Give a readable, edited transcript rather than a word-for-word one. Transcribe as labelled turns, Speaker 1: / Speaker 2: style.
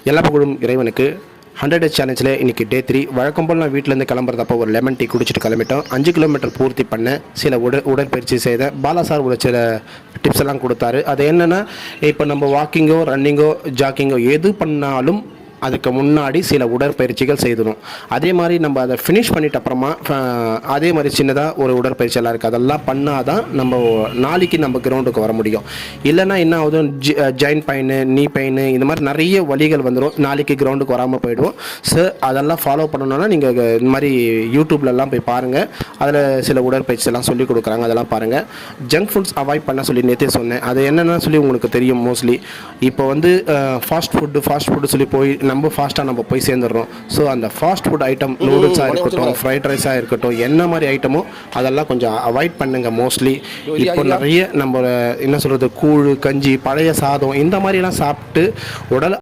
Speaker 1: எல்லா புகழும் இறைவனுக்கு. 100 டேஸ் சேலஞ்சில் இன்றைக்கி டே 3. வழக்கம் போல் நான் வீட்டிலேருந்து கிளம்புறதப்போ ஒரு லெமன் டீ குடிச்சிட்டு கிளம்பிட்டோம். 5 கிலோமீட்டர் பூர்த்தி பண்ண சில உடற்பயிற்சி செய்த பாலா சார் ஒரு சில டிப்ஸ் எல்லாம் கொடுத்தாரு. அது என்னென்னா, இப்போ நம்ம வாக்கிங்கோ ரன்னிங்கோ ஜாக்கிங்கோ எது பண்ணாலும் அதுக்கு முன்னாடி சில உடற்பயிற்சிகள் செய்தணும். அதே மாதிரி நம்ம அதை ஃபினிஷ் பண்ணிட்ட அப்புறமா அதே மாதிரி சின்னதாக ஒரு உடற்பயிற்சி எல்லாம் இருக்குது. அதெல்லாம் பண்ணால் தான் நம்ம நாளைக்கு நம்ம கிரவுண்டுக்கு வர முடியும். இல்லைன்னா என்ன ஆகுது, ஜாயின்ட் பெயின், நீ பெயின், இந்த மாதிரி நிறைய வலிகள் வந்துடும். நாளைக்கு கிரவுண்டுக்கு வராமல் போயிடுவோம். ஸோ அதெல்லாம் ஃபாலோ பண்ணணுன்னா நீங்கள் இந்த மாதிரி யூடியூப்லலாம் போய் பாருங்கள். அதில் சில உடற்பயிற்சி எல்லாம் சொல்லிக் கொடுக்குறாங்க, அதெல்லாம் பாருங்கள். ஜங்க் ஃபுட்ஸ் அவாய்ட் பண்ண சொல்லி நேற்றே சொன்னேன். அது என்னென்னு சொல்லி உங்களுக்கு தெரியும். மோஸ்ட்லி இப்போ வந்து ஃபாஸ்ட் ஃபுட்டு சொல்லி போய் நம்ம ஃபாஸ்ட்டாக நம்ம போய் சேர்ந்துடுறோம். ஸோ அந்த ஃபாஸ்ட் ஃபுட் ஐட்டம், நூடுல்ஸாக இருக்கட்டும், ஃப்ரைட் ரைஸாக இருக்கட்டும், என்ன மாதிரி ஐட்டமோ அதெல்லாம் கொஞ்சம் அவாய்ட் பண்ணுங்கள். மோஸ்ட்லி இப்போ நிறைய நம்ம என்ன சொல்கிறது, கூழ், கஞ்சி, பழைய சாதம் இந்த மாதிரிலாம் சாப்பிட்டு உடல்